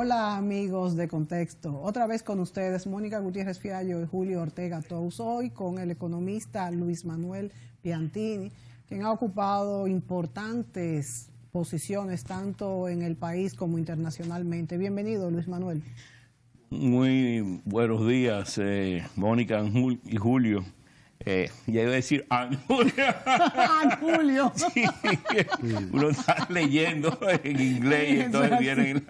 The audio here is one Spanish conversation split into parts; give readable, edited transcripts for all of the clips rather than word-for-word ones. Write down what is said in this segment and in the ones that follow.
Hola amigos de Contexto, otra vez con ustedes Mónica Gutiérrez Fiallo y Julio Ortega Tous, hoy con el economista Luis Manuel Piantini, quien ha ocupado importantes posiciones tanto en el país como internacionalmente. Bienvenido, Luis Manuel. Muy buenos días, Mónica y Julio. Ya iba a decir Julio. Sí, uno está leyendo en inglés y entonces viene.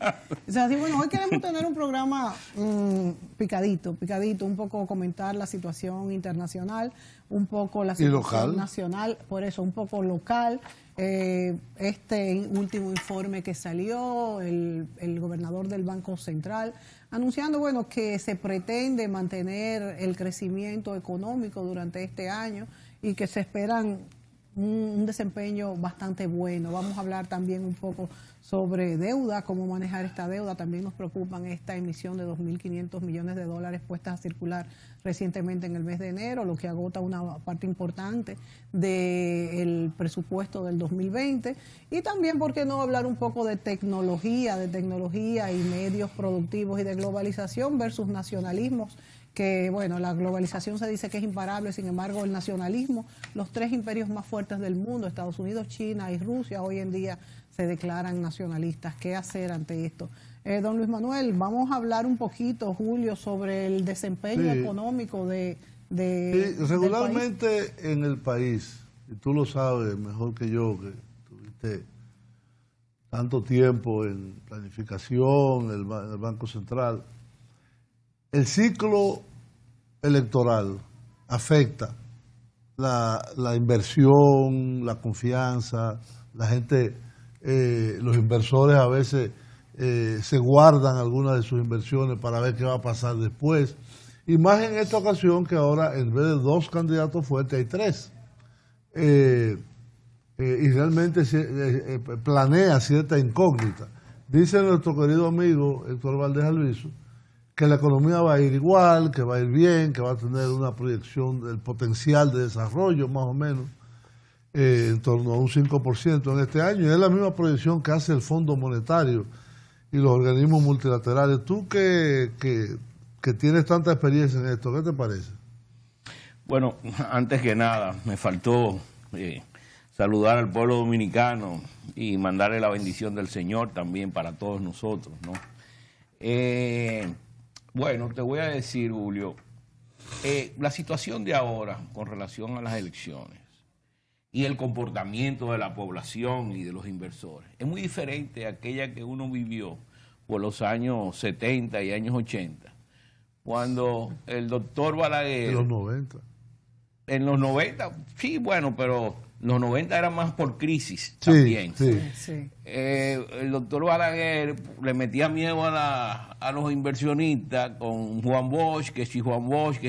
O sea, sí, bueno, hoy queremos tener un programa picadito, un poco comentar la situación internacional, un poco la situación nacional, por eso un poco local. Este último informe que salió, el gobernador del Banco Central, anunciando, bueno, que se pretende mantener el crecimiento económico durante este año y que se esperan un desempeño bastante bueno. Vamos a hablar también un poco sobre deuda, cómo manejar esta deuda. También nos preocupan esta emisión de 2.500 millones de dólares puestas a circular recientemente en el mes de enero, lo que agota una parte importante del presupuesto del 2020. Y también, ¿por qué no hablar un poco de tecnología y medios productivos y de globalización versus nacionalismos? Que, bueno, la globalización se dice que es imparable, sin embargo, el nacionalismo, los tres imperios más fuertes del mundo, Estados Unidos, China y Rusia, hoy en día se declaran nacionalistas. ¿Qué hacer ante esto? Don Luis Manuel, vamos a hablar un poquito, Julio, sobre el desempeño económico regularmente en el país, y tú lo sabes mejor que yo, que tuviste tanto tiempo en planificación, el Banco Central, el ciclo electoral afecta la inversión, la confianza, la gente, los inversores a veces se guardan algunas de sus inversiones para ver qué va a pasar después. Y más en esta ocasión que ahora en vez de 2 candidatos fuertes hay 3. Y realmente planea cierta incógnita. Dice nuestro querido amigo Héctor Valdés Alviso que la economía va a ir igual, que va a ir bien, que va a tener una proyección del potencial de desarrollo más o menos en torno a un 5% en este año. Y es la misma proyección que hace el Fondo Monetario y los organismos multilaterales. Tú que tienes tanta experiencia en esto, ¿qué te parece? Bueno, antes que nada, me faltó saludar al pueblo dominicano y mandarle la bendición del Señor también para todos nosotros, ¿no? Bueno, te voy a decir, Julio, la situación de ahora con relación a las elecciones y el comportamiento de la población y de los inversores es muy diferente a aquella que uno vivió por los años 70 y años 80, cuando el doctor Balaguer... En los 90. En los 90, sí, bueno, pero los 90 era más por crisis también. Sí. El doctor Balaguer le metía miedo a los inversionistas con Juan Bosch, que si Juan Bosch,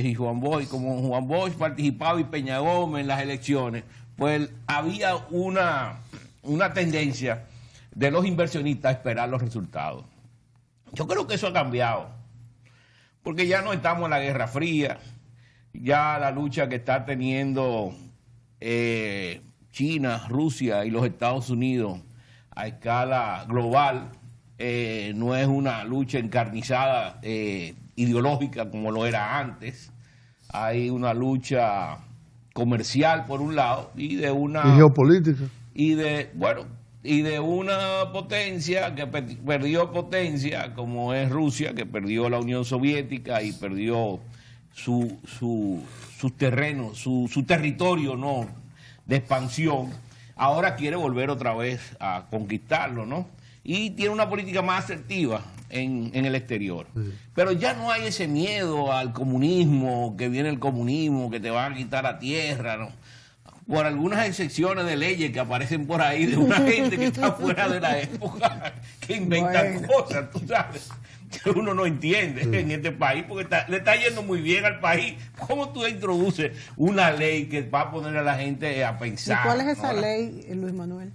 como Juan Bosch participaba y Peña Gómez en las elecciones, pues había una tendencia de los inversionistas a esperar los resultados. Yo creo que eso ha cambiado, porque ya no estamos en la Guerra Fría. Ya la lucha que está teniendo China, Rusia y los Estados Unidos a escala global no es una lucha encarnizada ideológica como lo era antes. Hay una lucha comercial por un lado y de una... Y geopolítica. Y de una potencia que perdió potencia, como es Rusia, que perdió la Unión Soviética y perdió su terreno, su territorio, ¿no?, de expansión. Ahora quiere volver otra vez a conquistarlo, ¿no? Y tiene una política más asertiva en el exterior. Sí. Pero ya no hay ese miedo al comunismo, que viene el comunismo, que te van a quitar la tierra, ¿no? Por algunas excepciones de leyes que aparecen por ahí de una gente que está fuera de la época, que inventan cosas, tú sabes, que uno no entiende en este país, porque le está yendo muy bien al país. ¿Cómo tú introduces una ley que va a poner a la gente a pensar? ¿Y cuál es esa ley, Luis Manuel?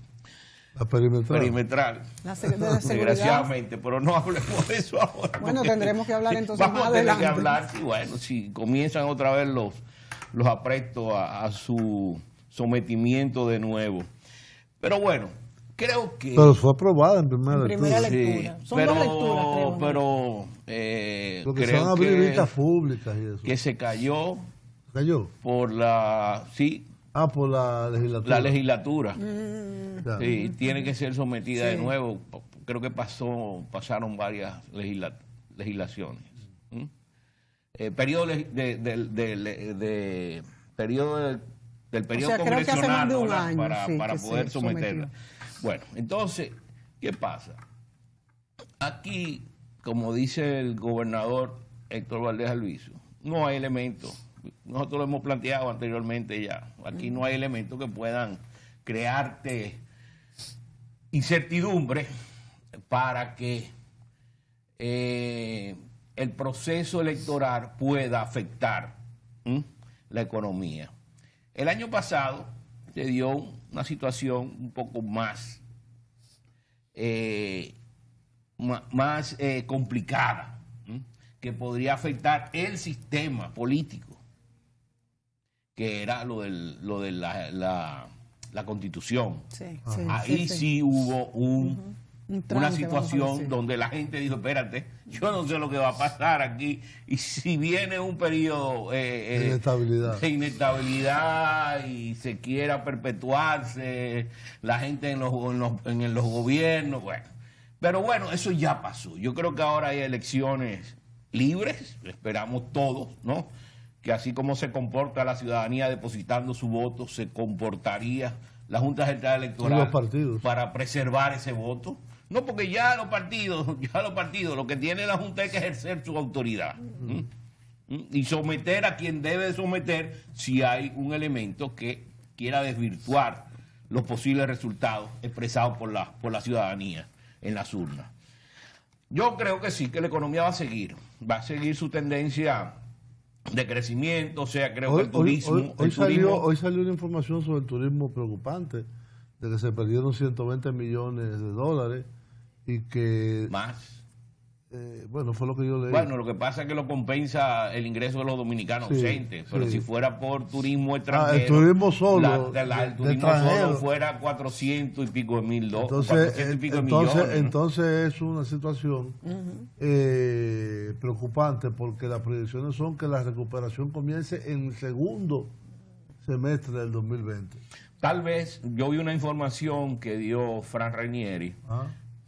La perimetral. La de desgraciadamente, pero no hablemos de eso ahora. Bueno, tendremos que hablar entonces más adelante. Vamos a tener que hablar, sí, bueno, si comienzan otra vez los aprestos a su sometimiento de nuevo. Pero bueno, creo que... Pero fue aprobada en primera lectura. Sí, Son dos lecturas, creo. Porque creo son abrir vistas públicas y eso. que se cayó. ¿Cayó? Por la... Sí. Por la legislatura. La legislatura. Sí, Ya. tiene que ser sometida de nuevo. Creo que pasaron varias legislaciones. Periodo del periodo congresional, creo que hace más de un ¿no? año, para poder someterla. sometió. Bueno, entonces, ¿qué pasa? Aquí, como dice el gobernador Héctor Valdés Albizu, no hay elementos. Nosotros lo hemos planteado anteriormente ya. Aquí no hay elementos que puedan crearte incertidumbre para que el proceso electoral pueda afectar la economía. El año pasado se dio una situación un poco más complicada, que podría afectar el sistema político, que era lo de la Constitución. Sí, Ahí sí hubo una situación decir, donde la gente dijo, espérate, yo no sé lo que va a pasar aquí, y si viene un periodo de inestabilidad y se quiera perpetuarse la gente en los gobiernos, bueno. Pero bueno, eso ya pasó. Yo creo que ahora hay elecciones libres, esperamos todos, ¿no? Que así como se comporta la ciudadanía depositando su voto, se comportaría la Junta Central Electoral para preservar ese voto. No, porque ya los partidos, lo que tiene la Junta es que ejercer su autoridad y someter a quien debe someter si hay un elemento que quiera desvirtuar los posibles resultados expresados por la ciudadanía en las urnas. Yo creo que sí, que la economía va a seguir su tendencia de crecimiento, o sea, creo que el turismo... Hoy salió una información sobre el turismo preocupante, de que se perdieron 120 millones de dólares y que... Más. Bueno, fue lo que yo leí. Bueno, lo que pasa es que lo compensa el ingreso de los dominicanos ausentes, pero si fuera por turismo extranjero... el turismo solo, el turismo solo fuera 400 y pico de mil dólares. Entonces es una situación preocupante, porque las proyecciones son que la recuperación comience en el segundo semestre del 2020. Tal vez, yo vi una información que dio Fran Rainieri,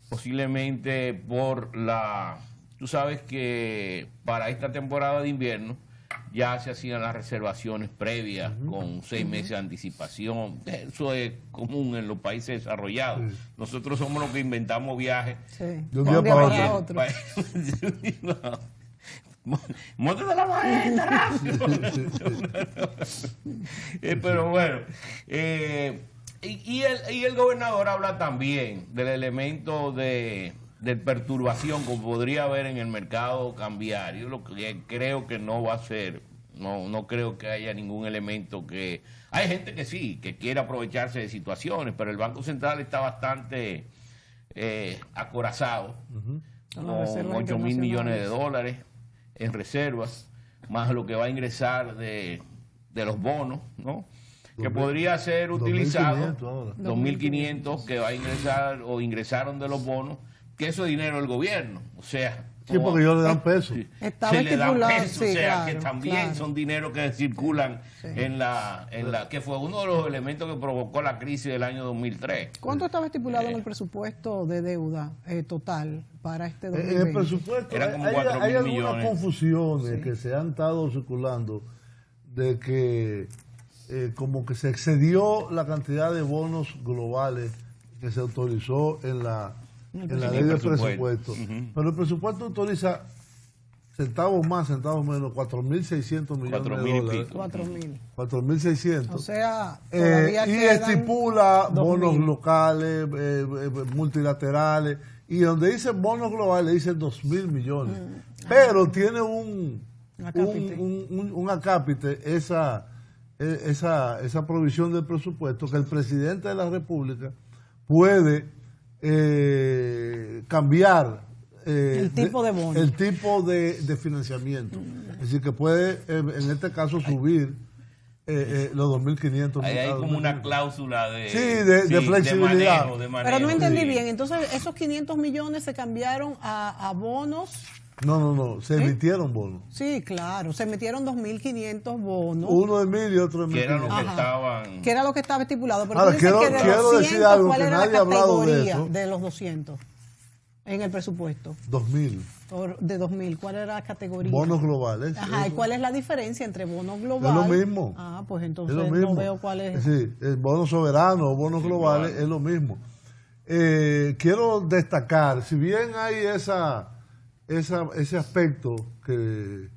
posiblemente por tú sabes que para esta temporada de invierno ya se hacían las reservaciones previas con 6 meses de anticipación. Eso es común en los países desarrollados. Nosotros somos los que inventamos viajes. De un día para otro. ¡Móntate la maleta, rápido! Pero bueno, y el gobernador habla también del elemento de perturbación que podría haber en el mercado cambiario, lo que creo que no va a ser. No creo que haya ningún elemento que... Hay gente que sí, que quiere aprovecharse de situaciones, pero el Banco Central está bastante acorazado, con 8 mil millones de dólares en reservas, más lo que va a ingresar de los bonos, ¿no? Que podría ser utilizado, 2.500 que va a ingresar o ingresaron de los bonos, que eso es dinero del gobierno, o sea... Sí, porque ellos le dan peso. Estaba le dan estipulado, peso, o sea, que también son dinero que circulan en la que fue uno de los elementos que provocó la crisis del año 2003. ¿Cuánto estaba estipulado en el presupuesto de deuda total para este 2020? En el presupuesto eran como hay algunas millones. confusiones que se han estado circulando de que como que se excedió la cantidad de bonos globales que se autorizó en la ley de presupuesto. Pero el presupuesto autoriza centavos más, centavos menos, 4.600 millones de dólares. 4.600. O sea, todavía y quedan estipula 2.000. bonos locales, multilaterales, y donde dice bonos globales dice 2.000 millones. Pero tiene un acápite esa provisión del presupuesto, que el presidente de la República puede cambiar el tipo de bono, el tipo de financiamiento. Es decir, que puede en este caso subir los 2.500. Ahí hay como una cláusula de, de flexibilidad. De manejo, pero no entendí bien. Entonces, esos 500 millones se cambiaron a bonos. No, se emitieron bonos. Sí, claro, se metieron 2.500 bonos. Uno de 1.000 y otro de 1.500. Que era lo que estaban... Que era lo que estaba estipulado. Pero ahora, tú dices que de quiero 200, decir algo ¿cuál que era nadie la ha hablado de categoría eso. de los 200 en el presupuesto? 2.000. De 2.000, ¿cuál era la categoría? Bonos globales. Ajá, ¿y cuál es la diferencia entre bonos globales? Es lo mismo. Ah, pues entonces es lo mismo. no veo cuál es. Sí, bonos soberanos o bonos globales es lo mismo. Quiero destacar, si bien hay ese aspecto que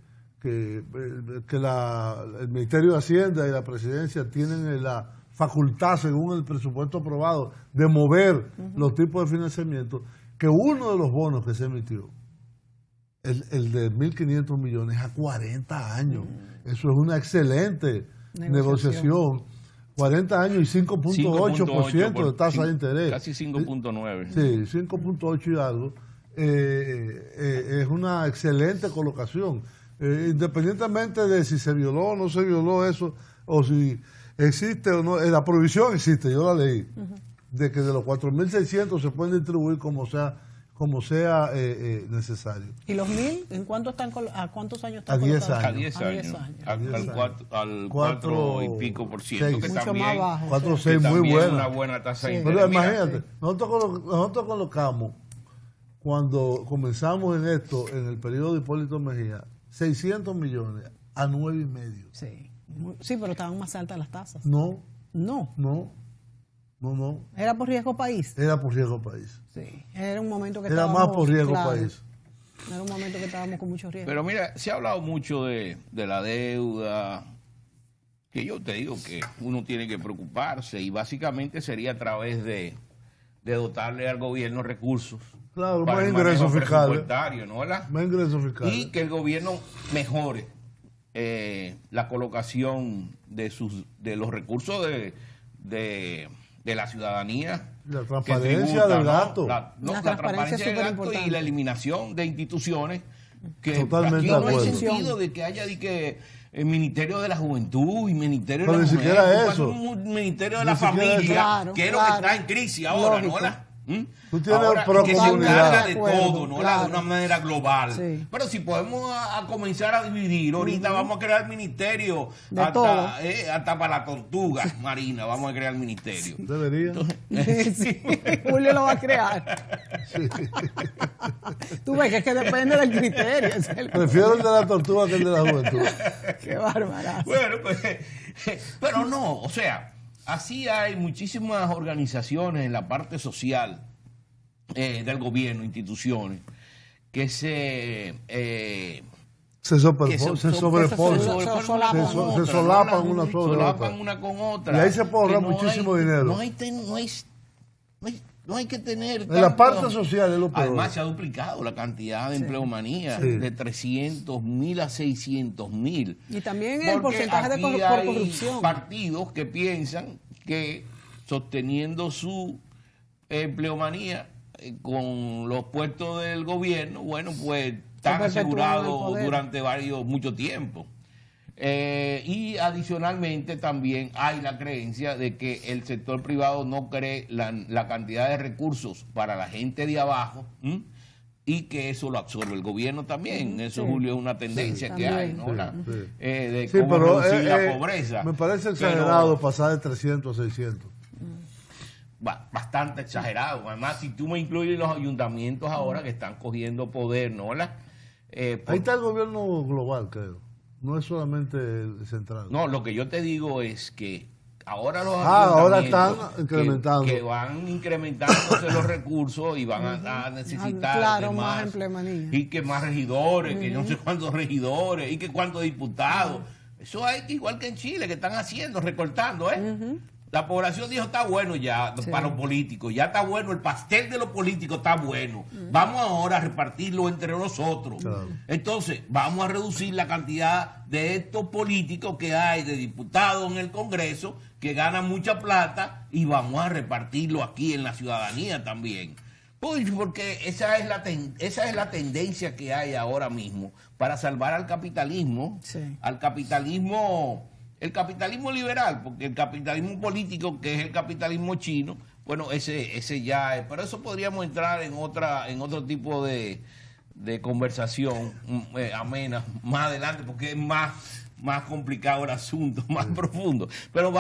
el Ministerio de Hacienda y la Presidencia tienen la facultad, según el presupuesto aprobado, de mover los tipos de financiamiento, que uno de los bonos que se emitió, el de 1.500 millones, a 40 años. Eso es una excelente negociación. 40 años y 5.8% de tasa de interés. Casi 5.9. Sí, 5.8 y algo. Es una excelente colocación. Independientemente de si se violó o no se violó eso, o si existe o no, la provisión existe, yo la leí, de que de los 4.600 se pueden distribuir como sea necesario. ¿Y los 1.000? ¿En cuánto están, a cuántos años están a 10 colocados? años. A 10 años. Al 4 y pico por ciento, que mucho también, más bajo. 4 sí. 6 muy buena. Una buena tasa de interés. Pero Mira, imagínate, nosotros colocamos, cuando comenzamos en esto, en el periodo de Hipólito Mejía, 600 millones a 9,5. Sí. Sí, pero estaban más altas las tasas. No. No. ¿Era por riesgo país? Era por riesgo país. Sí. Era un momento que Era estábamos... más por riesgo claro, país. Era un momento que estábamos con mucho riesgo. Pero mira, se ha hablado mucho de la deuda, que yo te digo que uno tiene que preocuparse, y básicamente sería a través de dotarle al gobierno recursos. Claro, para más el ingresos manejo fiscales. presupuestario, ¿no? Más ingresos fiscales. Y que el gobierno mejore la colocación de los recursos de la ciudadanía. La transparencia del gasto. La transparencia del gasto y la eliminación de instituciones que totalmente aquí no hay de acuerdo. sentido de que haya el Ministerio de la Juventud y Ministerio de Pero la ni Mujer, siquiera eso. un Ministerio de Ni la siquiera Familia, eso. Claro, que es lo claro. que está en crisis ahora, Lógico. ¿no? Tú tienes Ahora, pro que se comunidad. encarga de De acuerdo, todo, ¿no? claro. De una manera global. Sí. Pero si podemos a comenzar a dividir, ahorita vamos a crear ministerio De todo. hasta para la tortuga marina, vamos a crear ministerio. Debería. Sí. Julio lo va a crear. Sí. Tú ves que es que depende del criterio. Ese es el Prefiero el de la tortuga que el de la juventud. Qué bárbara. Bueno, pues, pero no, o sea, así hay muchísimas organizaciones en la parte social del gobierno, instituciones, que se sobreponen. Se solapan una con otra. Y ahí se puede ahorrar Que muchísimo dinero. No hay que tener... En la parte social es lo peor. Además, se ha duplicado la cantidad de empleomanía, de 300.000 a 600.000. Y también el Porque porcentaje de aquí por hay corrupción. partidos que piensan que sosteniendo su empleomanía con los puestos del gobierno, bueno, pues están perpetúan el asegurados poder. durante mucho tiempo. Y adicionalmente también hay la creencia de que el sector privado no cree la cantidad de recursos para la gente de abajo, y que eso lo absorbe el gobierno también. Eso, Sí. Julio, es una tendencia que hay, ¿no? De Sí, cómo pero reducir la pobreza. me parece exagerado pasar de 300 a 600. Bastante exagerado. Además, si tú me incluyes los ayuntamientos ahora que están cogiendo poder, ¿no? Ahí está el gobierno global, creo. No es solamente el central. No, lo que yo te digo es que ahora los ahora están ayuntamientos incrementando. que van incrementándose los recursos y van a necesitar Claro, de más empleomanía. y que más regidores, que no sé cuántos regidores y que cuántos diputados. Eso hay igual que en Chile, que están haciendo, recortando, La población dijo, está bueno ya para los políticos, ya está bueno, el pastel de los políticos está bueno. Vamos ahora a repartirlo entre nosotros. Claro. Entonces, vamos a reducir la cantidad de estos políticos que hay, de diputados en el Congreso, que ganan mucha plata, y vamos a repartirlo aquí en la ciudadanía también. Pues porque esa es la tendencia que hay ahora mismo para salvar al capitalismo, Sí. al capitalismo El capitalismo liberal, porque el capitalismo político, que es el capitalismo chino, bueno, ese ya es. Pero eso podríamos entrar en otro tipo de conversación amena más adelante, porque es más complicado el asunto, más profundo. Pero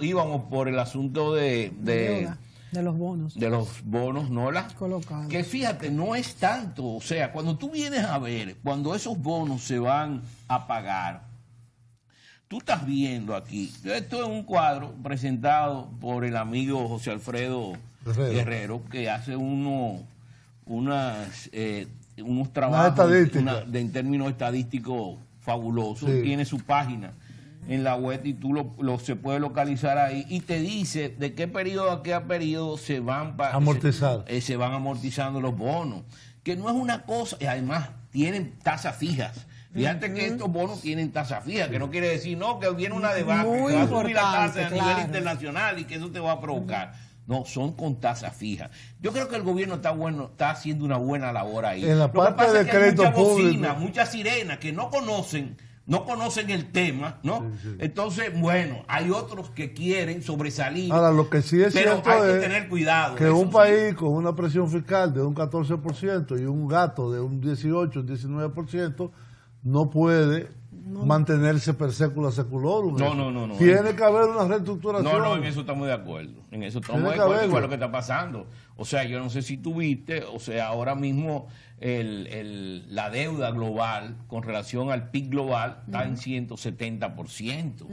íbamos por el asunto de los bonos. De los bonos, ¿no? Colocados. Que fíjate, no es tanto. O sea, cuando tú vienes a ver, cuando esos bonos se van a pagar, tú estás viendo aquí, esto es un cuadro presentado por el amigo José Alfredo Guerrero, que hace unos trabajos en términos estadísticos fabulosos. Sí. Tiene su página en la web y tú se puede localizar ahí y te dice de qué periodo a qué periodo se van amortizando los bonos, que no es una cosa, y además tienen tasas fijas. Fíjate que estos bonos tienen tasa fija, que no quiere decir que viene una debacle, que va a subir la tasa a nivel internacional y que eso te va a provocar. No, son con tasa fija. Yo creo que el gobierno está haciendo una buena labor ahí. En la parte de crédito público, muchas sirenas que no conocen el tema, ¿no? Sí. Entonces, bueno, hay otros que quieren sobresalir. Ahora, lo que sí es pero cierto hay que tener cuidado. Que un país con una presión fiscal de un 14% y un gasto de un 18, un 19%, no puede mantenerse per secula seculorum. No. Tiene que haber una reestructuración. No, en eso estamos de acuerdo. En eso estamos de acuerdo con lo que está pasando. O sea, yo no sé si tú viste, o sea, ahora mismo la deuda global con relación al PIB global está en 170%.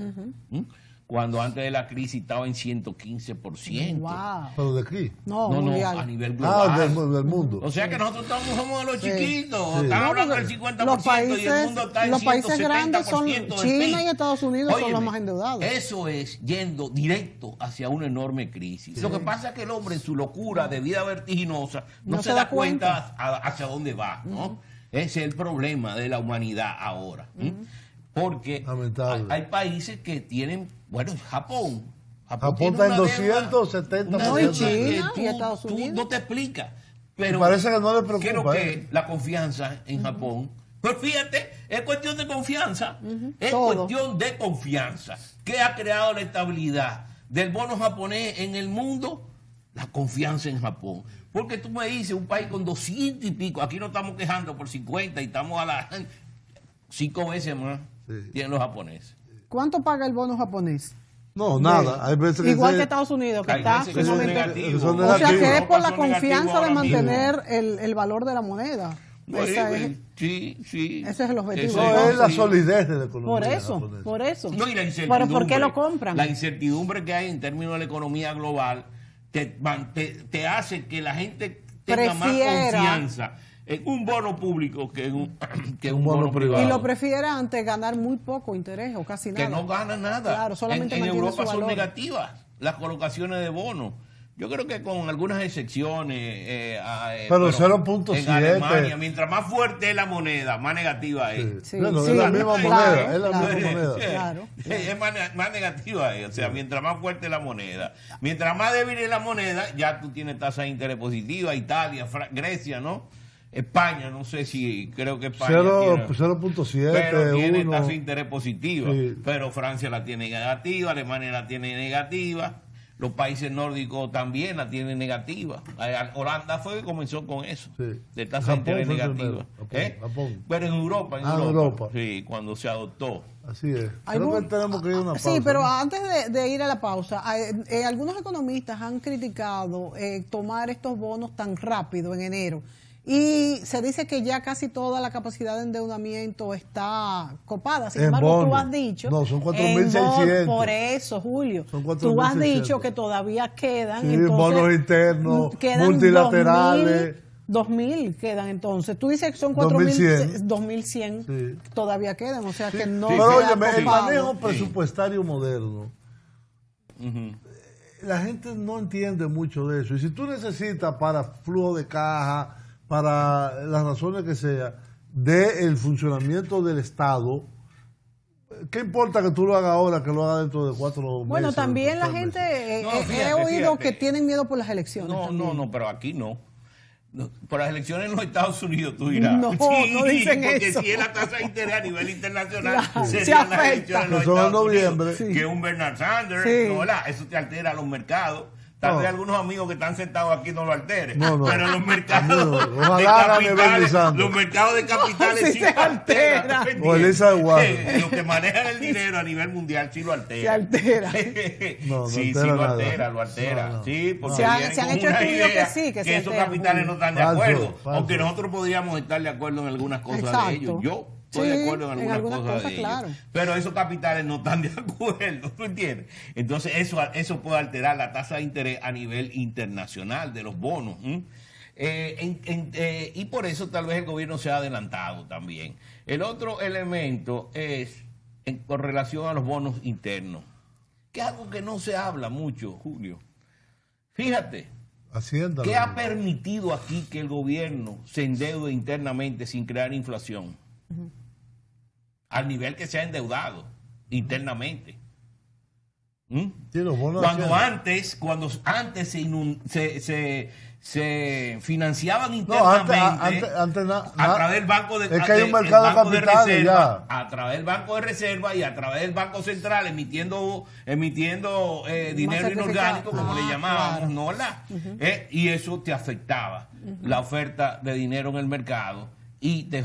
Cuando antes de la crisis estaba en 115%. Wow. ¿Pero de aquí? No, a nivel global. Del mundo. O sea que nosotros somos de los chiquitos. Están hablando del 50% y el mundo está en 170%. Los países grandes son China y Estados Unidos. Óyeme, son los más endeudados. Eso es yendo directo hacia una enorme crisis. Sí. Lo que pasa es que el hombre en su locura de vida vertiginosa no se da cuenta hacia dónde va, ¿no? Ese es el problema de la humanidad ahora. Porque hay países que tienen, bueno, Japón está en 270%. No, y China y Estados Unidos. No te explicas. Pero parece que no le preocupa. Creo que la confianza en Japón, pues fíjate, es cuestión de confianza. Es cuestión de confianza. ¿Qué ha creado la estabilidad del bono japonés en el mundo? La confianza en Japón. Porque tú me dices, un país con 200 y pico, aquí no estamos quejando por 50 y estamos a las 5 veces más. Tienen los japoneses. ¿Cuánto paga el bono japonés? No, nada. Hay veces igual que Estados Unidos, que está sumamente... O sea, que es por la confianza de mantener el valor de la moneda. Sí. Ese es el objetivo. Eso es la solidez de la economía. Por eso. No, y la incertidumbre. ¿Pero por qué lo compran? La incertidumbre que hay en términos de la economía global te hace que la gente tenga más confianza en un bono público que en un bono privado. Y lo prefiere ante ganar muy poco interés o casi nada. Que no gana nada. Claro, solamente en Europa son negativas las colocaciones de bonos. Yo creo que con algunas excepciones. Pero 0.7. En Alemania, mientras más fuerte es la moneda, más negativa es. Sí. Bueno, es la misma moneda. Es la misma moneda. Claro. Es más negativa es. O sea, mientras más fuerte es la moneda. Mientras más débil es la moneda, ya tú tienes tasa de interés positiva. Italia, Grecia, ¿no? España, no sé si, creo que España 0.7, pero tiene tasa de interés positiva, pero Francia la tiene negativa, Alemania la tiene negativa, los países nórdicos también la tienen negativa. Holanda fue que comenzó con eso, de tasa de interés negativa. Japón. Pero en Europa. Sí, cuando se adoptó. Así es. Creo que tenemos que ir a una pausa. Sí, pero antes de ir a la pausa, algunos economistas han criticado tomar estos bonos tan rápido en enero. Y se dice que ya casi toda la capacidad de endeudamiento está copada. Sin embargo, tú has dicho... No, son 4.600. Por eso, Julio. Tú has dicho que todavía quedan. Sí, entonces, bonos internos, multilaterales. 2.000 quedan entonces. Tú dices que son 2.100. Sí. Todavía quedan, o sea que no... Pero óyeme, el manejo presupuestario moderno... La gente no entiende mucho de eso. Y si tú necesitas para flujo de caja, para las razones que sea, del funcionamiento del Estado, ¿qué importa que tú lo hagas ahora, que lo hagas dentro de 4 meses? Bueno, también la gente, he oído que tienen miedo por las elecciones. No, pero aquí no. por las elecciones en los Estados Unidos, tú dirás. No, sí, no dicen porque eso. si es la tasa de interés a nivel internacional, Claro, serían se las elecciones en los afecta. Estados Unidos, Noviembre. Sí. que un Bernard Sanders, Sí. no, ¿verdad? Eso te altera los mercados. Tal vez algunos amigos que están sentados aquí no lo alteren. No. Pero los mercados Ojalá de gane Bernie capitales, Sanders. los mercados de capitales Sí sí se lo alteran. altera. ¿tú me O entiendes? Elisa Warren. Los que manejan el dinero a nivel mundial sí lo alteran. Se altera. No sí, altera sí lo nada. altera, lo altera. No. Sí, porque Se han vienen hecho con una estudios idea que sí, que se esos alteran, capitales no están de Falso, acuerdo. falso. Aunque nosotros podríamos estar de acuerdo en algunas cosas Exacto. de ellos. Yo estoy de Sí, acuerdo en algunas cosas de claro. ellos. Pero esos capitales no están de acuerdo, ¿tú entiendes? Entonces eso puede alterar la tasa de interés a nivel internacional de los bonos. Y por eso tal vez el gobierno se ha adelantado también. El otro elemento es con relación a los bonos internos, que es algo que no se habla mucho, Julio. Fíjate, Hacienda. ¿qué ha permitido aquí que el gobierno se endeude internamente sin crear inflación? Al nivel que se ha endeudado internamente. Sí, los bonos Cuando Hacienda. antes se financiaban No, internamente antes a través del banco de es que hay un del mercado de Banco capitales Reserva, ya. a través del Banco de Reserva y a través del Banco Central emitiendo dinero inorgánico, como le llamábamos, claro. ¿no? ¿Verdad? Y eso te afectaba la oferta de dinero en el mercado y te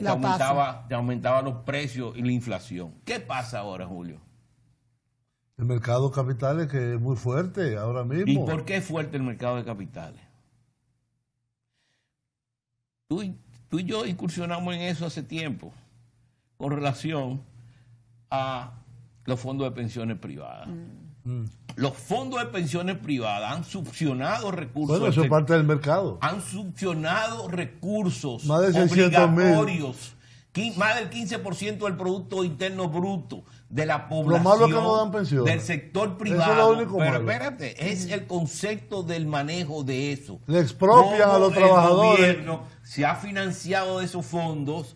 aumentaba los precios y la inflación. ¿Qué pasa ahora, Julio? El mercado de capitales que es muy fuerte ahora mismo. ¿Y por qué es fuerte el mercado de capitales? Tú y yo incursionamos en eso hace tiempo, con relación a los fondos de pensiones privadas. Los fondos de pensiones privadas han succionado recursos. Bueno, eso es parte del mercado. Han succionado recursos Más de 600,000. obligatorios. Más del 15% del Producto Interno Bruto de la población. Lo malo es que no dan pensiones. Del sector Eso privado. es lo único Pero malo. espérate, es el concepto del manejo de eso. Le expropian a los trabajadores. El gobierno se ha financiado de esos fondos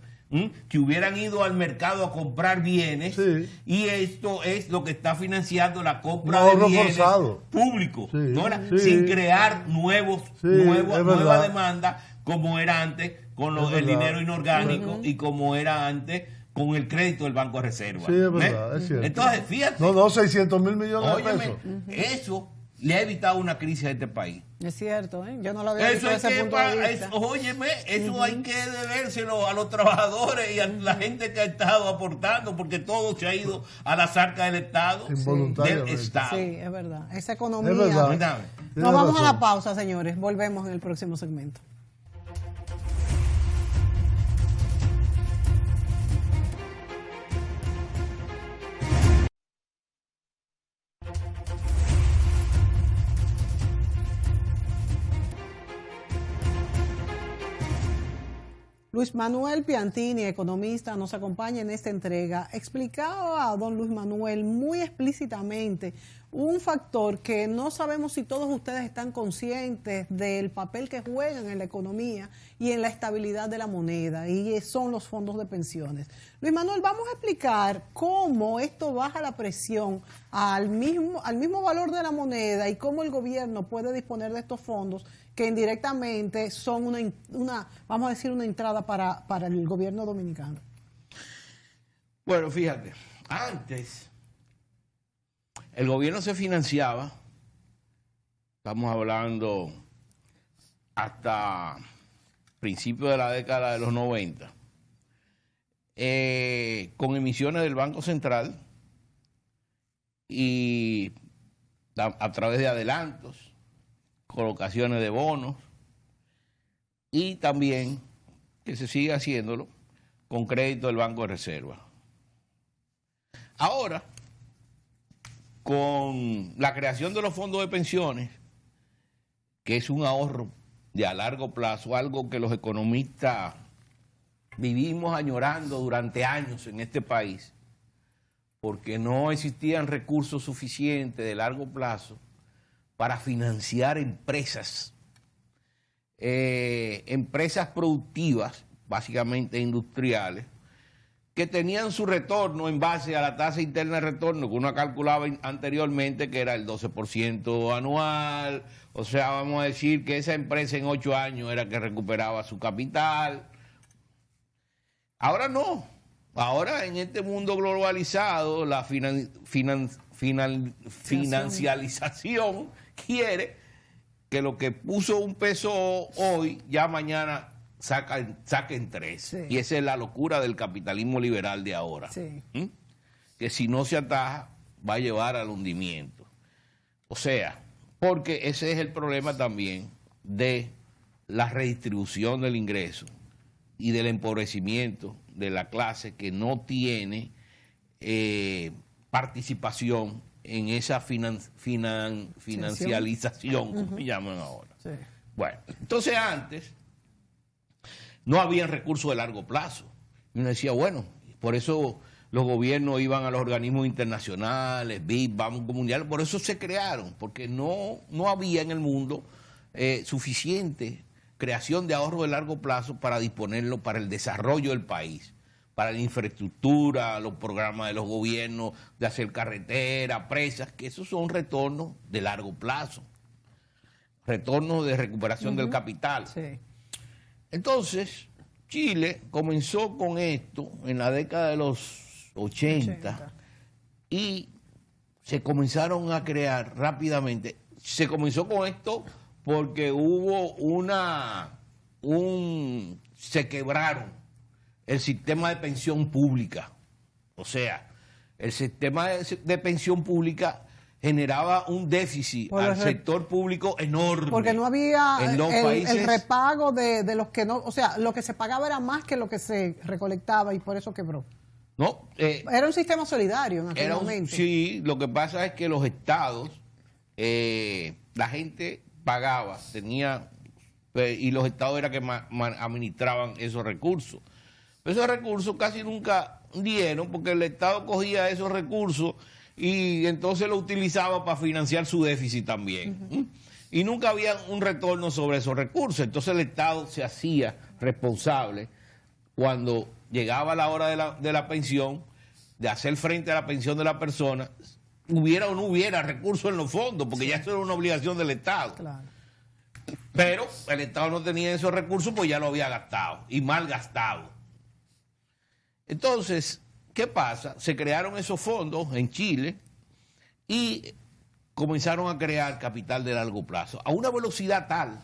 que hubieran ido al mercado a comprar bienes, Sí. y esto es lo que está financiando la compra Un de ahorro bienes forzado. públicos, Sí, ¿no? sí. Sin crear Sí, nueva es verdad. demanda como era antes con Es el verdad. dinero inorgánico y como era antes con el crédito del Banco de Reserva. Sí, es verdad, es cierto. Entonces, fíjate, No, 600,000 millones de óyeme, pesos. eso le ha evitado una crisis a este país. Es cierto, ¿eh? Yo no lo había visto Eso desde hay ese que, punto de vista. eso hay que debérselo a los trabajadores y a la gente que ha estado aportando, porque todo se ha ido a las arcas del Estado, del Involuntariamente. Sí, Estado. es verdad. Esa economía. Es verdad. Cuéntame. Nos Tienes vamos a razón. la pausa, señores. Volvemos en el próximo segmento. Luis Manuel Piantini, economista, nos acompaña en esta entrega. Explicaba a don Luis Manuel muy explícitamente un factor que no sabemos si todos ustedes están conscientes del papel que juegan en la economía y en la estabilidad de la moneda, y son los fondos de pensiones. Luis Manuel, vamos a explicar cómo esto baja la presión al mismo valor de la moneda y cómo el gobierno puede disponer de estos fondos que indirectamente son vamos a decir, una entrada para el gobierno dominicano. Bueno, fíjate, antes el gobierno se financiaba, estamos hablando hasta principios de la década de los 90, con emisiones del Banco Central y a través de adelantos, colocaciones de bonos, y también que se sigue haciéndolo con crédito del Banco de Reserva. Ahora, con la creación de los fondos de pensiones, que es un ahorro de a largo plazo, algo que los economistas vivimos añorando durante años en este país, porque no existían recursos suficientes de largo plazo para financiar empresas productivas, básicamente industriales, que tenían su retorno en base a la tasa interna de retorno que uno calculaba anteriormente, que era el 12% anual. O sea, vamos a decir que esa empresa en 8 años era que recuperaba su capital. Ahora no. Ahora en este mundo globalizado, la financialización quiere que lo que puso un peso hoy, ya mañana saquen 3. Sí. Y esa es la locura del capitalismo liberal de ahora. Sí. Que si no se ataja, va a llevar al hundimiento. O sea, porque ese es el problema también de la redistribución del ingreso y del empobrecimiento de la clase que no tiene participación en esa financialización, como me llaman ahora. Sí. Bueno, entonces antes no había recursos de largo plazo. Y uno decía, bueno, por eso los gobiernos iban a los organismos internacionales, BID, Banco Mundial, por eso se crearon, porque no había en el mundo suficiente creación de ahorro de largo plazo para disponerlo para el desarrollo del país, para la infraestructura, los programas de los gobiernos de hacer carreteras, presas, que esos son retornos de largo plazo, retornos de recuperación del capital. Sí. Entonces, Chile comenzó con esto en la década de los 80 y se comenzaron a crear rápidamente. Se comenzó con esto porque hubo se quebraron el sistema de pensión pública. O sea, el sistema de pensión pública generaba un déficit al sector público enorme. Porque no había el repago de los que no, o sea, lo que se pagaba era más que lo que se recolectaba y por eso quebró. No, era un sistema solidario en aquel momento. Sí, lo que pasa es que los estados, la gente pagaba, y los estados era que administraban esos recursos. Pero esos recursos casi nunca dieron porque el estado cogía esos recursos y entonces lo utilizaba para financiar su déficit también. Y nunca había un retorno sobre esos recursos. Entonces el Estado se hacía responsable cuando llegaba la hora de la pensión, de hacer frente a la pensión de la persona, hubiera o no hubiera recursos en los fondos, porque ya eso era una obligación del Estado. Claro. Pero el Estado no tenía esos recursos, pues ya lo había gastado, y mal gastado. Entonces, ¿qué pasa? Se crearon esos fondos en Chile y comenzaron a crear capital de largo plazo a una velocidad tal.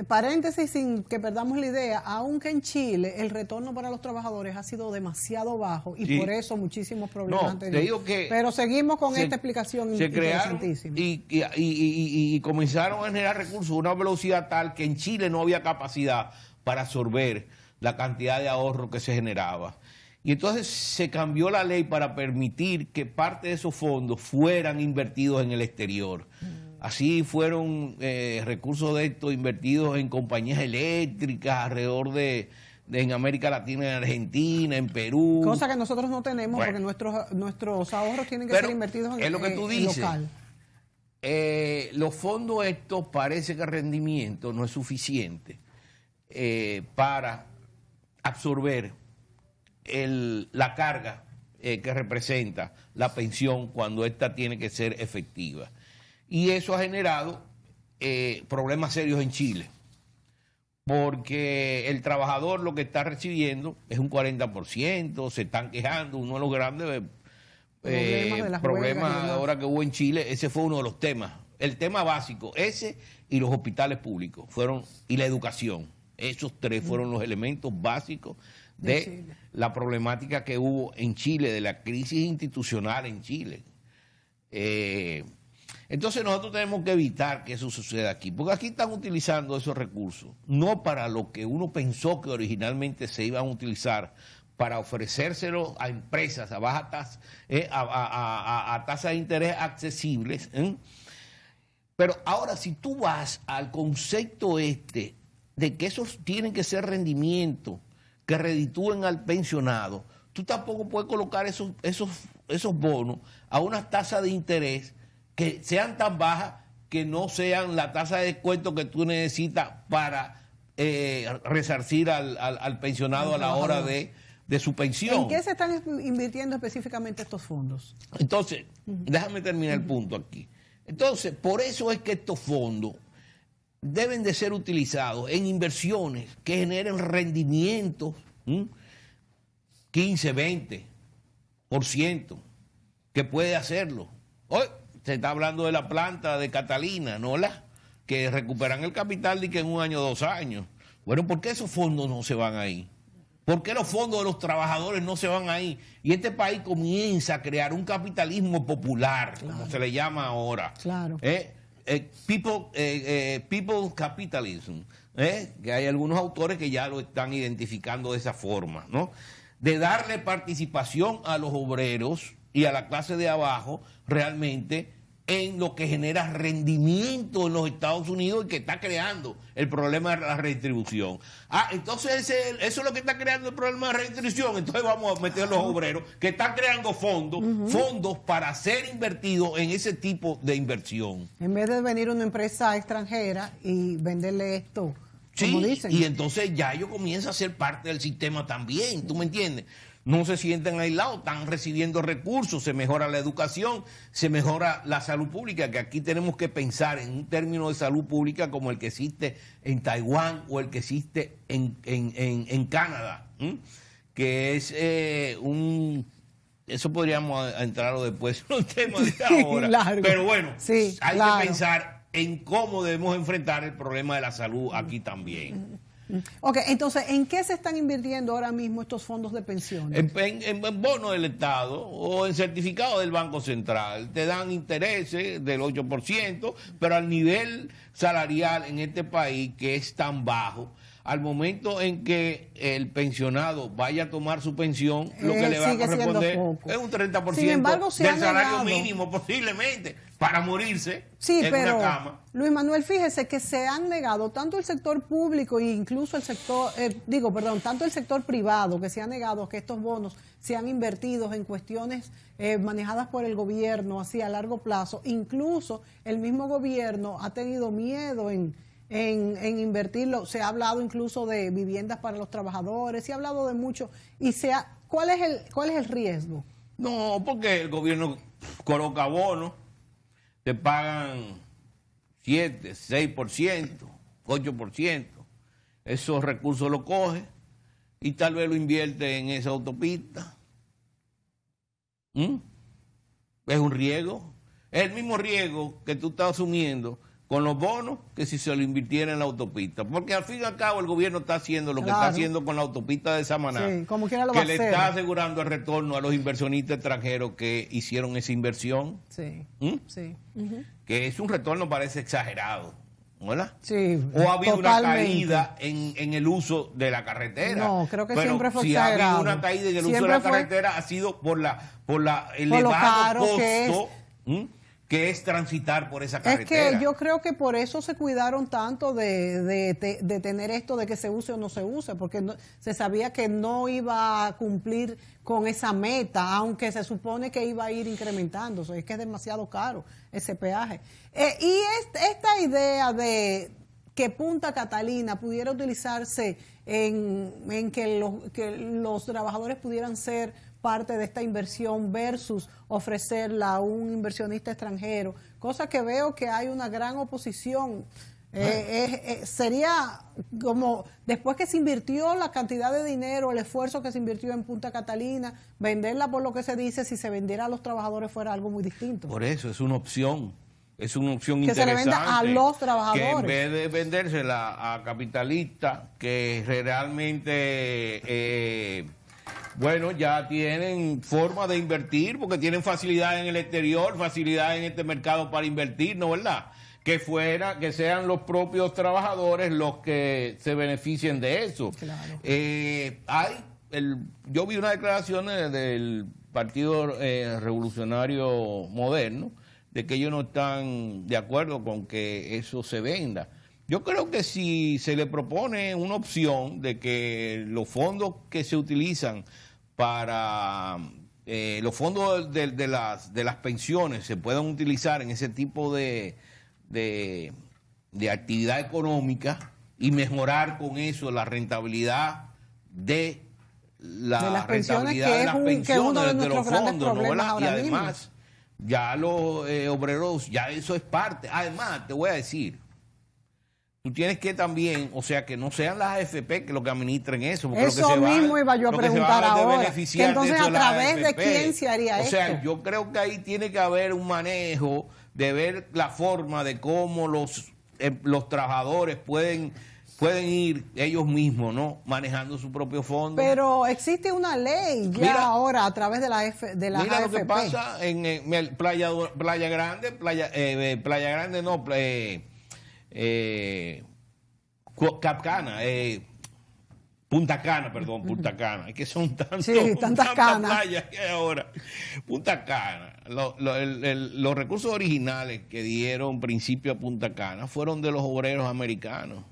Paréntesis, sin que perdamos la idea, aunque en Chile el retorno para los trabajadores ha sido demasiado bajo y por eso muchísimos problemas han tenido. Te digo que pero seguimos con esta explicación interesantísima. Y comenzaron a generar recursos a una velocidad tal que en Chile no había capacidad para absorber la cantidad de ahorro que se generaba. Y entonces se cambió la ley para permitir que parte de esos fondos fueran invertidos en el exterior. Así fueron recursos de estos invertidos en compañías eléctricas alrededor en América Latina, en Argentina, en Perú. Cosa que nosotros no tenemos, porque nuestros ahorros tienen que ser invertidos en lo que tú dices, local. Los fondos estos parece que el rendimiento no es suficiente para absorber la carga que representa la pensión cuando ésta tiene que ser efectiva. Y eso ha generado problemas serios en Chile, porque el trabajador lo que está recibiendo es un 40%, se están quejando, uno de los grandes problemas ahora que hubo en Chile, ese fue uno de los temas, el tema básico, ese y los hospitales públicos, y la educación, esos tres fueron los elementos básicos de la problemática que hubo en Chile, de la crisis institucional en Chile. Entonces nosotros tenemos que evitar que eso suceda aquí, porque aquí están utilizando esos recursos, no para lo que uno pensó que originalmente se iban a utilizar, para ofrecérselo a empresas a baja tasa, a tasas de interés accesibles. Pero ahora, si tú vas al concepto de que esos tienen que ser rendimientos que reditúen al pensionado, tú tampoco puedes colocar esos bonos a unas tasas de interés que sean tan bajas que no sean la tasa de descuento que tú necesitas para resarcir al pensionado a la hora de de su pensión. ¿En qué se están invirtiendo específicamente estos fondos? Entonces, déjame terminar el punto aquí. Entonces, por eso es que estos fondos deben de ser utilizados en inversiones que generen rendimientos, 15, 20%, que puede hacerlo. Hoy se está hablando de la planta de Catalina, ¿no? Que recuperan el capital de que en 1 año, 2 años. Bueno, ¿por qué esos fondos no se van ahí? ¿Por qué los fondos de los trabajadores no se van ahí? Y este país comienza a crear un capitalismo popular, como se le llama ahora. Claro. People capitalism. Que hay algunos autores que ya lo están identificando de esa forma, ¿no? De darle participación a los obreros y a la clase de abajo realmente en lo que genera rendimiento en los Estados Unidos y que está creando el problema de la redistribución. Entonces eso es lo que está creando el problema de la redistribución. Entonces vamos a meter a los obreros que están creando fondos para ser invertidos en ese tipo de inversión. En vez de venir una empresa extranjera y venderle esto, como dicen. Y entonces ya ellos comienzan a ser parte del sistema también, ¿tú me entiendes? No se sienten aislados, están recibiendo recursos, se mejora la educación, se mejora la salud pública, que aquí tenemos que pensar en un término de salud pública como el que existe en Taiwán o el que existe en Canadá, que es eso podríamos entrarlo después en un tema de ahora, claro. Pero bueno, sí, hay que pensar en cómo debemos enfrentar el problema de la salud aquí también. Ok, entonces, ¿en qué se están invirtiendo ahora mismo estos fondos de pensiones? En bonos del Estado o en certificados del Banco Central. Te dan intereses del 8%, pero al nivel salarial en este país, que es tan bajo, al momento en que el pensionado vaya a tomar su pensión, lo que le va a corresponder es un 30% Sin embargo, del salario mínimo, posiblemente, para morirse en una cama. Luis Manuel, fíjese que se han negado tanto el sector público e incluso el sector, tanto el sector privado, que se ha negado a que estos bonos sean invertidos en cuestiones manejadas por el gobierno así a largo plazo. Incluso el mismo gobierno ha tenido miedo en invertirlo. Se ha hablado incluso de viviendas para los trabajadores, se ha hablado de mucho. ¿Cuál es el riesgo? No, porque el gobierno coloca bonos, te pagan 7, 6%, 8%. Esos recursos los coge y tal vez lo invierte en esa autopista. Es un riesgo. Es el mismo riesgo que tú estás asumiendo con los bonos que si se lo invirtiera en la autopista. Porque al fin y al cabo el gobierno está haciendo lo que está haciendo con la autopista de Samaná. Sí, como quiera lo que va le a hacer. Está asegurando el retorno a los inversionistas extranjeros que hicieron esa inversión. Sí, sí. Que es un retorno, parece exagerado, ¿verdad? Sí, o ha habido totalmente. Una caída en el uso de la carretera. No, creo que pero siempre fue si exagerado. ha habido una caída en el uso de la carretera ha sido por la elevado costo que es transitar por esa carretera. Es que yo creo que por eso se cuidaron tanto de tener esto de que se use o no se use, porque se sabía que no iba a cumplir con esa meta, aunque se supone que iba a ir incrementándose. Es que es demasiado caro ese peaje. Y esta idea de que Punta Catalina pudiera utilizarse en que los trabajadores pudieran ser parte de esta inversión versus ofrecerla a un inversionista extranjero, cosa que veo que hay una gran oposición. Sería como después que se invirtió la cantidad de dinero, el esfuerzo que se invirtió en Punta Catalina, venderla por lo que se dice, si se vendiera a los trabajadores fuera algo muy distinto. Por eso es una opción. Es una opción que interesante. Se le venda a los trabajadores. Que en vez de vendérsela a capitalistas que realmente bueno, ya tienen forma de invertir porque tienen facilidad en el exterior, facilidad en este mercado para invertir, ¿no, verdad? Que sean los propios trabajadores los que se beneficien de eso. Claro. Yo vi una declaración del Partido Revolucionario Moderno de que ellos no están de acuerdo con que eso se venda. Yo creo que si se le propone una opción de que los fondos que se utilizan para los fondos de las pensiones se puedan utilizar en ese tipo de actividad económica y mejorar con eso la rentabilidad de las pensiones, que es uno de nuestros grandes problemas ahora mismo. Y además, ya los obreros, ya eso es parte. Además, te voy a decir, tú tienes que también, o sea, que no sean las AFP que lo que administren eso. Porque eso lo que mismo iba yo a preguntar ahora. Que entonces, ¿a través de quién se haría esto? O sea, yo creo que ahí tiene que haber un manejo de ver la forma de cómo los trabajadores pueden ir ellos mismos, ¿no? Manejando su propio fondo. Pero existe una ley ya ahora a través de la AFP. Mira lo que pasa en Playa Grande, Capcana, Punta Cana, perdón, Punta Cana. Es que son tantas playas que hay ahora. Punta Cana. Los recursos originales que dieron principio a Punta Cana fueron de los obreros americanos,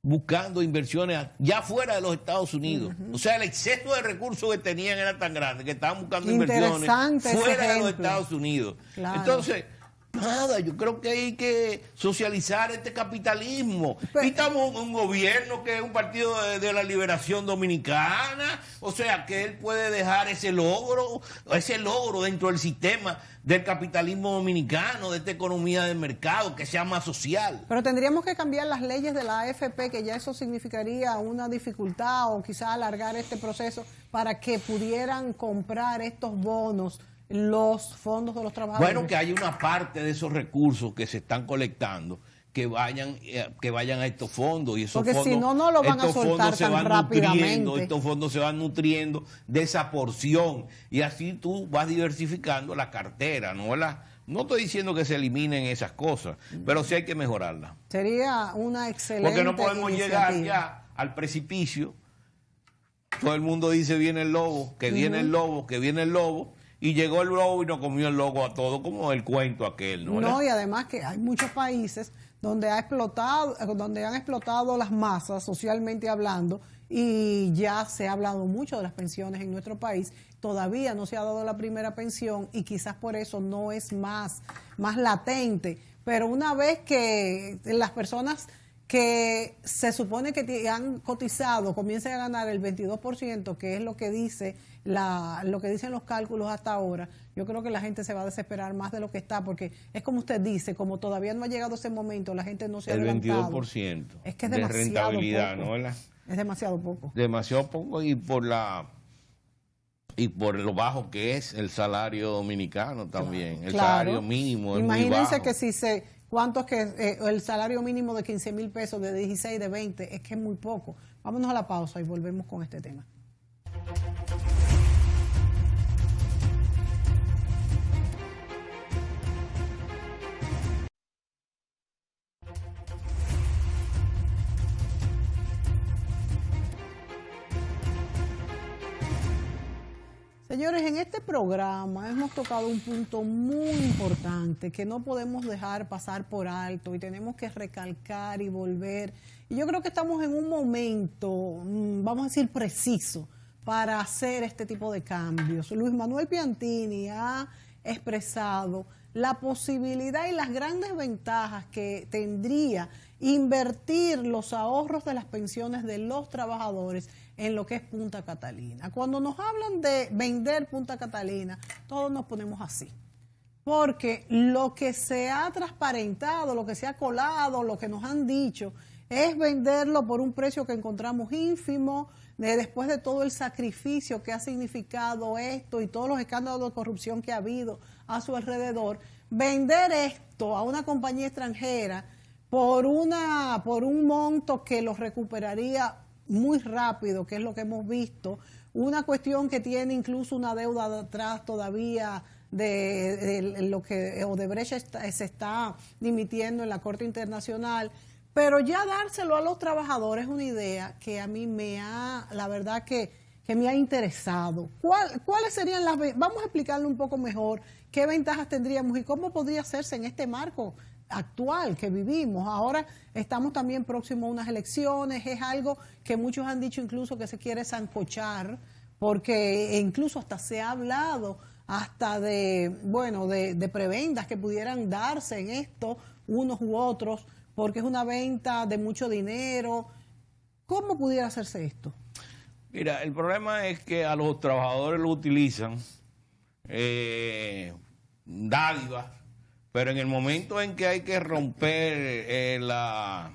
buscando inversiones ya fuera de los Estados Unidos. O sea, el exceso de recursos que tenían era tan grande que estaban buscando inversiones fuera de los Estados Unidos. Claro. Entonces, nada, yo creo que hay que socializar este capitalismo. Y estamos en un gobierno que es un partido de la Liberación Dominicana, o sea, que él puede dejar ese logro dentro del sistema del capitalismo dominicano, de esta economía de mercado, que sea más social. Pero tendríamos que cambiar las leyes de la AFP, que ya eso significaría una dificultad, o quizás alargar este proceso para que pudieran comprar estos bonos los fondos de los trabajadores. Bueno, que haya una parte de esos recursos que se están colectando que vayan a estos fondos, y esos porque fondos, si no lo van a soltar tan rápidamente. Estos fondos se van nutriendo de esa porción, y así tú vas diversificando la cartera, no estoy diciendo que se eliminen esas cosas, pero sí hay que mejorarlas. Sería una excelente porque no podemos iniciativa. llegar ya al precipicio. Todo el mundo dice viene el lobo, que viene el lobo, que viene el lobo, y llegó el lobo y nos comió el lobo a todo, como el cuento aquel, ¿no? No, y además que hay muchos países donde han explotado las masas, socialmente hablando, y ya se ha hablado mucho de las pensiones en nuestro país. Todavía no se ha dado la primera pensión y quizás por eso no es más latente. Pero una vez que las personas que se supone que han cotizado comiencen a ganar el 22%, que es lo que dicen los cálculos hasta ahora, yo creo que la gente se va a desesperar más de lo que está, porque es como usted dice, como todavía no ha llegado ese momento, la gente no se ha adelantado. El 22% es que es de demasiado rentabilidad, poco. ¿no? Es demasiado poco. Demasiado poco, y por lo bajo que es el salario dominicano también. El salario mínimo es Imagínense muy bajo. que ¿cuánto es que el salario mínimo de 15,000 pesos, de 16, de 20? Es que es muy poco. Vámonos a la pausa y volvemos con este tema. Señores, en este programa hemos tocado un punto muy importante que no podemos dejar pasar por alto y tenemos que recalcar y volver. Y yo creo que estamos en un momento, vamos a decir, preciso para hacer este tipo de cambios. Luis Manuel Piantini ha expresado la posibilidad y las grandes ventajas que tendría invertir los ahorros de las pensiones de los trabajadores en lo que es Punta Catalina. Cuando nos hablan de vender Punta Catalina, todos nos ponemos así. Porque lo que se ha transparentado, lo que se ha colado, lo que nos han dicho, es venderlo por un precio que encontramos ínfimo, después de todo el sacrificio que ha significado esto y todos los escándalos de corrupción que ha habido a su alrededor. Vender esto a una compañía extranjera por un monto que lo recuperaría muy rápido, que es lo que hemos visto, una cuestión que tiene incluso una deuda atrás todavía de lo que Odebrecht se está dimitiendo en la Corte Internacional, pero ya dárselo a los trabajadores es una idea que a mí la verdad que me ha interesado. ¿Cuáles serían vamos a explicarle un poco mejor qué ventajas tendríamos y cómo podría hacerse en este marco actual que vivimos? Ahora estamos también próximos a unas elecciones, es algo que muchos han dicho incluso que se quiere sancochar, porque incluso hasta se ha hablado hasta de prebendas que pudieran darse en esto, unos u otros, porque es una venta de mucho dinero. ¿Cómo pudiera hacerse esto? Mira, el problema es que a los trabajadores lo utilizan dádivas, pero en el momento en que hay que romper la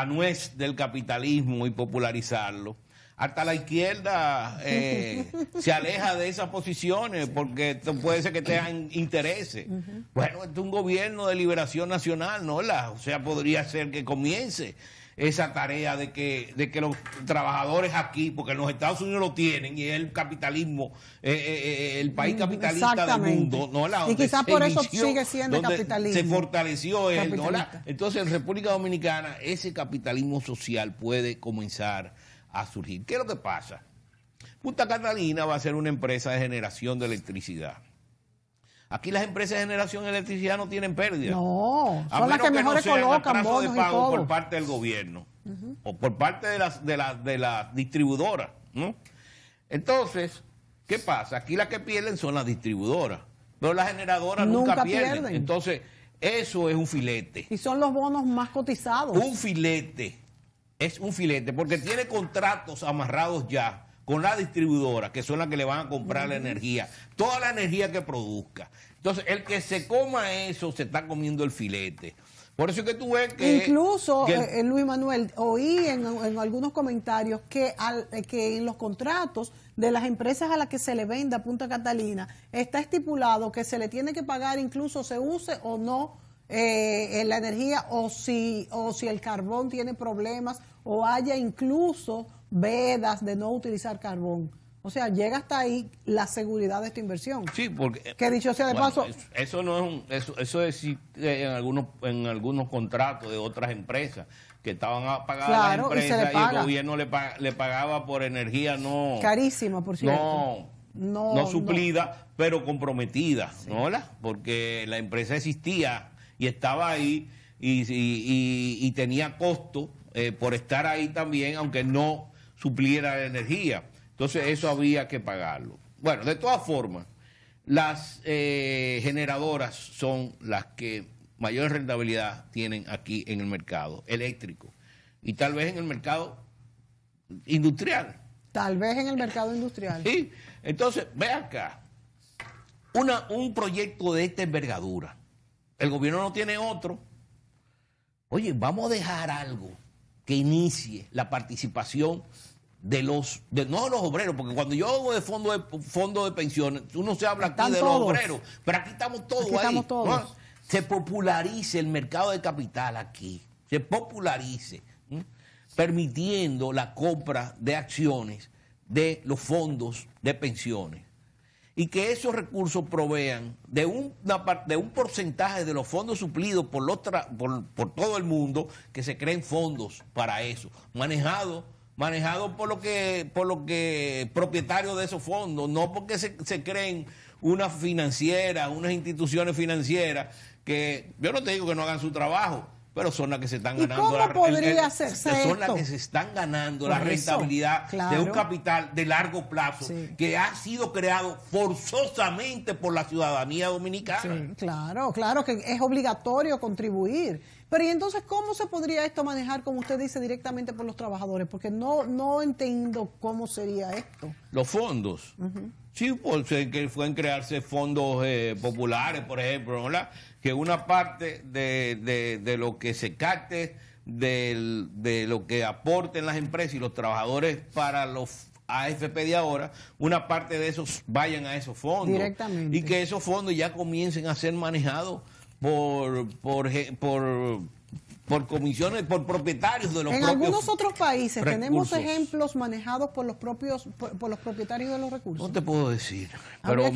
nuez del capitalismo y popularizarlo, hasta la izquierda se aleja de esas posiciones porque puede ser que tengan intereses. Bueno, este es un gobierno de liberación nacional, ¿no? O sea, podría ser que comience esa tarea de que los trabajadores aquí, porque en los Estados Unidos lo tienen y es el capitalismo, el país capitalista del mundo, ¿no? Y quizás por eso sigue siendo capitalismo. Se fortaleció él, ¿no? Entonces en República Dominicana ese capitalismo social puede comenzar a surgir. ¿Qué es lo que pasa? Punta Catalina va a ser una empresa de generación de electricidad. Aquí las empresas de generación de electricidad no tienen pérdida. No, son las que mejor colocan bonos de pago y todo. por parte del gobierno o por parte de las distribuidoras, ¿no? Entonces, ¿qué pasa? Aquí las que pierden son las distribuidoras, pero las generadoras nunca pierden. Entonces, eso es un filete. Y son los bonos más cotizados. Un filete. Es un filete porque tiene contratos amarrados ya con la distribuidora, que son las que le van a comprar la energía, toda la energía que produzca. Entonces, el que se coma eso, se está comiendo el filete. Por eso es que tú ves que... Incluso, Luis Manuel, oí en algunos comentarios que en los contratos de las empresas a las que se le venda a Punta Catalina, está estipulado que se le tiene que pagar incluso se use o no la energía, o si el carbón tiene problemas, o haya incluso vedas de no utilizar carbón. O sea, llega hasta ahí la seguridad de esta inversión. Sí, porque... Que dicho sea de paso... Eso no es eso existe en algunos contratos de otras empresas que estaban a pagar a las empresas y el gobierno le pagaba por energía no... Carísima, por cierto. No suplida, pero comprometida, sí. ¿No? Porque la empresa existía y estaba ahí y tenía costo por estar ahí también, aunque no supliera la energía. Entonces eso había que pagarlo. Bueno, de todas formas, las generadoras son las que mayor rentabilidad tienen aquí en el mercado eléctrico y tal vez en el mercado industrial. Tal vez en el mercado industrial. Sí, entonces, ve acá, un proyecto de esta envergadura, el gobierno no tiene otro. Oye, vamos a dejar algo que inicie la participación no de los obreros, porque cuando yo hablo de fondo de pensiones, uno se habla aquí de los obreros, pero aquí estamos todos ahí. Estamos todos. ¿No? Se popularice el mercado de capital aquí, se popularice, permitiendo la compra de acciones de los fondos de pensiones y que esos recursos provean de un porcentaje de los fondos suplidos por todo el mundo, que se creen fondos para eso, manejado por lo que propietarios de esos fondos, no porque se creen unas instituciones financieras que yo no te digo que no hagan su trabajo, pero son las que se están ganando. ¿Cómo podría hacerse esto? Son las que se están ganando la rentabilidad de un capital de largo plazo, sí, que ha sido creado forzosamente por la ciudadanía dominicana. Sí, claro que es obligatorio contribuir. Pero ¿y entonces cómo se podría esto manejar, como usted dice, directamente por los trabajadores? Porque no entiendo cómo sería esto. Los fondos. Sí, pues que pueden crearse fondos populares, por ejemplo, ¿verdad? Que una parte de lo que se capte, de lo que aporten las empresas y los trabajadores para los AFP de ahora, una parte de esos vayan a esos fondos. Directamente. Y que esos fondos ya comiencen a ser manejados por comisiones, por propietarios de los propios. En algunos otros países recursos. Tenemos ejemplos manejados por los propietarios de los recursos. No te puedo decir, pero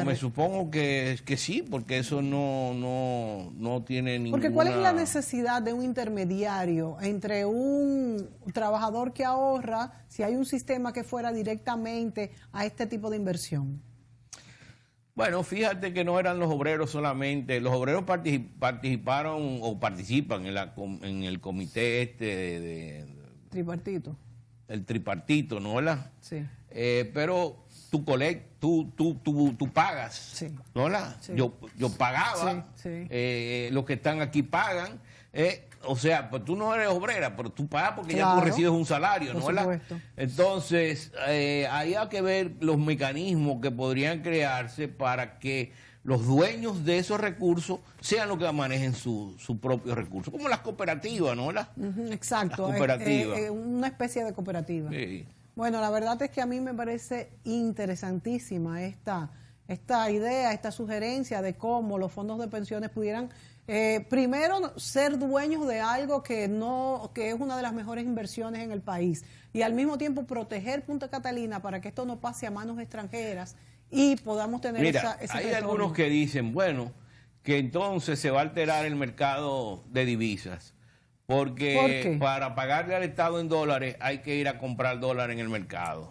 me supongo que sí, porque eso no tiene ninguna... Porque ¿cuál es la necesidad de un intermediario entre un trabajador que ahorra, si hay un sistema que fuera directamente a este tipo de inversión? Bueno, fíjate que no eran los obreros solamente. Los obreros participaron o participan en el comité de tripartito. El tripartito, ¿no? ¿Verdad? Sí. Pero tú pagas, sí, ¿no? ¿Verdad? Sí. Yo pagaba, sí. Los que están aquí pagan. o sea, pues tú no eres obrera, pero tú pagas porque ya tú recibes un salario, ¿no? ¿Verdad? Entonces, ahí hay que ver los mecanismos que podrían crearse para que los dueños de esos recursos sean los que manejen sus propios recursos, como las cooperativas, ¿no? Exacto, una especie de cooperativa. Sí. Bueno, la verdad es que a mí me parece interesantísima esta idea, esta sugerencia de cómo los fondos de pensiones pudieran primero ser dueños de algo que es una de las mejores inversiones en el país y al mismo tiempo proteger Punta Catalina para que esto no pase a manos extranjeras y podamos tener ese hay retorno. Algunos que dicen, bueno, que entonces se va a alterar el mercado de divisas porque para pagarle al Estado en dólares hay que ir a comprar dólares en el mercado.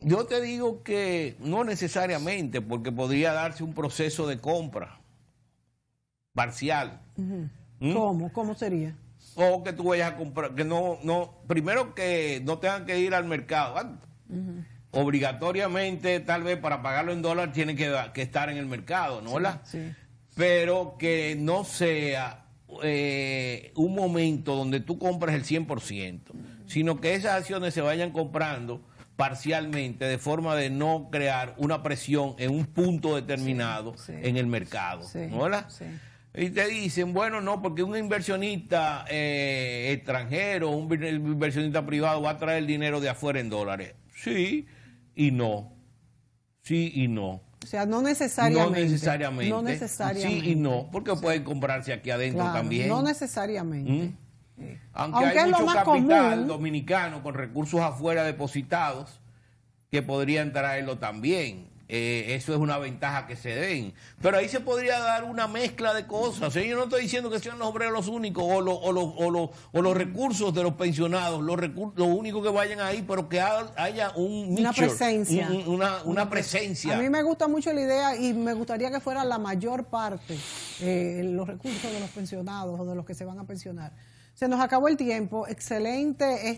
Yo te digo que no necesariamente, porque podría darse un proceso de compra parcial. ¿Cómo sería? O que tú vayas a comprar, que primero que no tengan que ir al mercado. Obligatoriamente, tal vez para pagarlo en dólares, tienen que estar en el mercado, ¿no? Sí. Pero que no sea un momento donde tú compras el 100%, sino que esas acciones se vayan comprando parcialmente, de forma de no crear una presión en un punto determinado en el mercado, ¿no? Sí. Y te dicen, bueno, no, porque un inversionista extranjero, un inversionista privado va a traer el dinero de afuera en dólares. Sí y no. Sí y no. O sea, no necesariamente. No necesariamente. Sí y no, porque pueden comprarse aquí adentro también. No necesariamente. Aunque hay mucho capital dominicano con recursos afuera depositados que podrían traerlo también. Eso es una ventaja que se den. Pero ahí se podría dar una mezcla de cosas. Yo no estoy diciendo que sean los obreros los únicos o los recursos de los pensionados, los únicos que vayan ahí, pero que haya una presencia. Una presencia. A mí me gusta mucho la idea y me gustaría que fuera la mayor parte los recursos de los pensionados o de los que se van a pensionar. Se nos acabó el tiempo. Excelente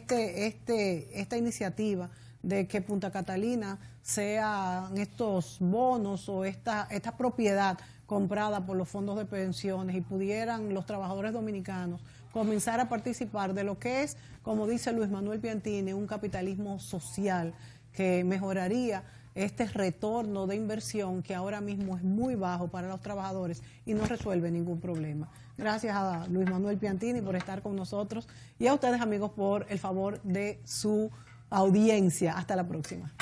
esta iniciativa de que Punta Catalina sean estos bonos o esta propiedad comprada por los fondos de pensiones y pudieran los trabajadores dominicanos comenzar a participar de lo que es, como dice Luis Manuel Piantini, un capitalismo social que mejoraría este retorno de inversión que ahora mismo es muy bajo para los trabajadores y no resuelve ningún problema. Gracias a Luis Manuel Piantini por estar con nosotros y a ustedes, amigos, por el favor de su audiencia. Hasta la próxima.